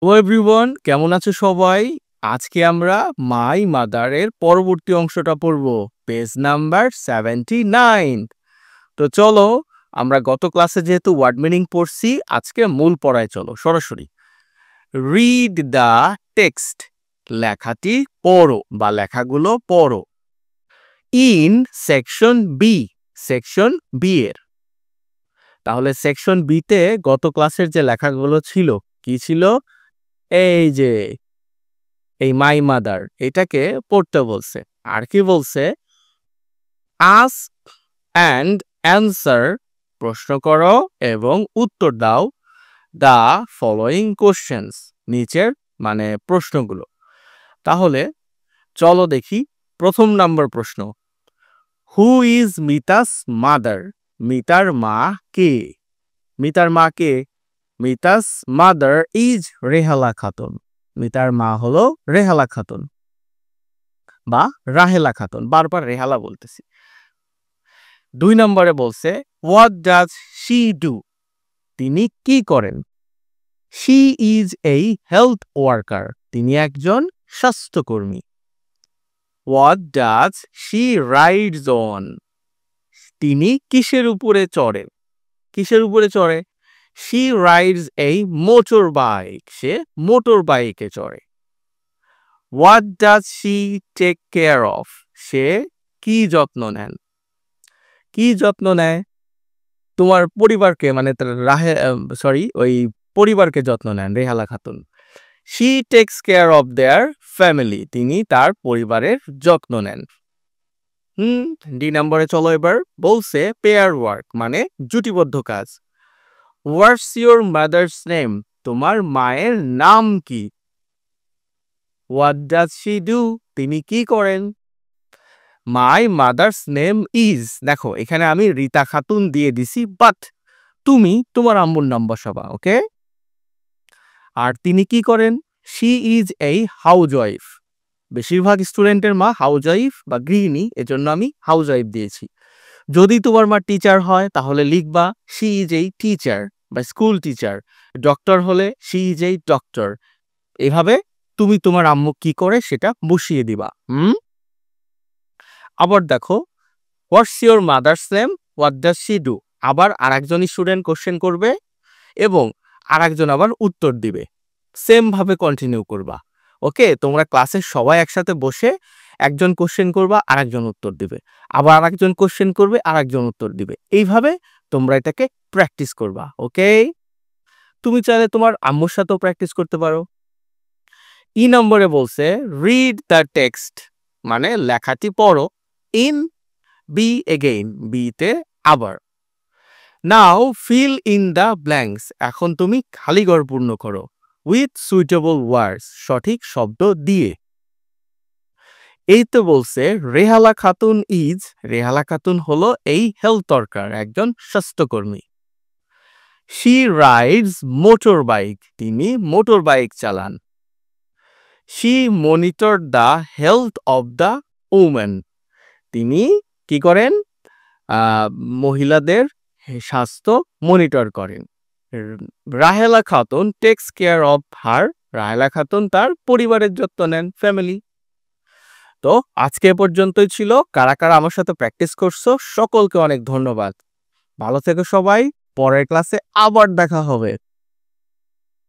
Hello everyone, কেমন আছো সবাই? আজকে আমরা মাই মাদারের পরবর্তী অংশটা পড়ব, পেজ নাম্বার 79। তো চলো, আমরা গত ক্লাসে যেহেতু ওয়ার্ড মিনিং পড়ছি, আজকে মূল পড়ায় চলো সরাসরি। রিড দ্য টেক্সট, লেখাটি পড়ো বা লেখাগুলো পড়ো। In section B, section B এর। তাহলে সেকশন বি তে গত ক্লাসের যে লেখাগুলো ছিল, কি ছিল? এই যে এই মাই মাদার, এটাকে পড়তে বলছে। আর কি বলছে? আস্ক অ্যান্ড অ্যান্সার, প্রশ্ন করো এবং উত্তর দাও। দ্য ফলোয়িং কোশ্চেন্স, নিচের মানে প্রশ্নগুলো। তাহলে চলো দেখি প্রথম নাম্বার প্রশ্ন। Who is Mita's mother? মিতার মা কে? মিতার মা কে? Mita's mother is Rehala Khatun. মিতার মা হলো রেহালা খাতুন বা রাহেলা খাতুন, বারবার রেহালা বলতেছি। 2 নম্বরে বলছে হোয়াট ডাজ শি ডু? তিনি কি করেন? She is a health worker, তিনি একজন স্বাস্থ্যকর্মী। What does she rides on? তিনি কিসের উপরে চড়েন? কিসের উপরে চড়ে? She rides a motor bike, সে মোটর বাইকে চড়ে। What does she take care of? সে কি যত্ন নেন? কি যত্ন নেয়? তোমার পরিবারকে, মানে ওই পরিবারকে যত্ন নেন Rehala Khatun. She takes care of their family, তিনি তার পরিবারের যত্ন নেন। ডি নম্বরে চলো এবার। বলছে পেয়ার ওয়ার্ক, মানে জুটিবদ্ধ কাজ। What's your mother's name? তোমার মায়ের নাম কি? What does she do? তিনি কি করেন? মাই মাদার্স নেম ইজ, দেখো এখানে আমি রীতা খাতুন দিয়ে দিছি, বাট তুমি তোমার আম্মুর নাম বসাবা, ওকে? আর তিনি কি করেন? শি ইজ এই হাউজ ওয়াইফ। বেশিরভাগ স্টুডেন্টের মা হাউজ ওয়াইফ বা গৃহিণী, এজন্য আমি হাউজ ওয়াইফ দিয়েছি। যদি তোমার মা টিচার হয় তাহলে লিখবা শি ইজ এই টিচার বা স্কুল টিচার। ডক্টর হলে শি ইজ এই ডক্টর। এভাবে তুমি তোমার আম্মু কি করে সেটা বসিয়ে দিবা। আবার দেখো, what's your mother's name? What does she do? আবার আরেকজন স্টুডেন্ট কোশ্চেন করবে এবং আরেকজন আবার উত্তর দিবে। সেম ভাবে কন্টিনিউ করবা, ওকে? তোমরা ক্লাসের সবাই একসাথে বসে একজন কোশ্চেন করবা, আরেকজন উত্তর দিবে, আবার আরেকজন কোশ্চেন করবে, আরেকজন উত্তর দিবে। এইভাবে তোমরা এটাকে প্র্যাকটিস করবা, ওকে? তুমি চাইলে তোমার আম্মুর সাথেও প্র্যাকটিস করতে পারো। ই নম্বরে বলছে রিড দ্য টেক্সট, মানে লেখাটি পড়ো। ইন বি এগেইন, বিতে আবার। নাও ফিল ইন দ্য ব্ল্যাঙ্কস, এখন তুমি খালিঘর পূর্ণ করো। উইথ সুইটেবল ওয়ার্ডস, সঠিক শব্দ দিয়ে। এই তো বলছে রেহালা খাতুন ইজ, রেহালা খাতুন হলো এই হেলথ ওয়ার্কার, একজন স্বাস্থ্যকর্মী। শি রাইডস মোটর বাইক, তিনি মোটর বাইক চালান। She monitor the health of the women, তিনি কি করেন? মহিলাদের স্বাস্থ্য মনিটর করেন। Rahela Khatun tax care of her, Rahela Khatun তার পরিবারের যত্ন নেন, ফ্যামিলি। তো আজকে এ পর্যন্তই ছিল। কারা কারা আমার সাথে প্র্যাকটিস করছো সকলকে অনেক ধন্যবাদ। ভালো থেকো সবাই, পরের ক্লাসে আবার দেখা হবে।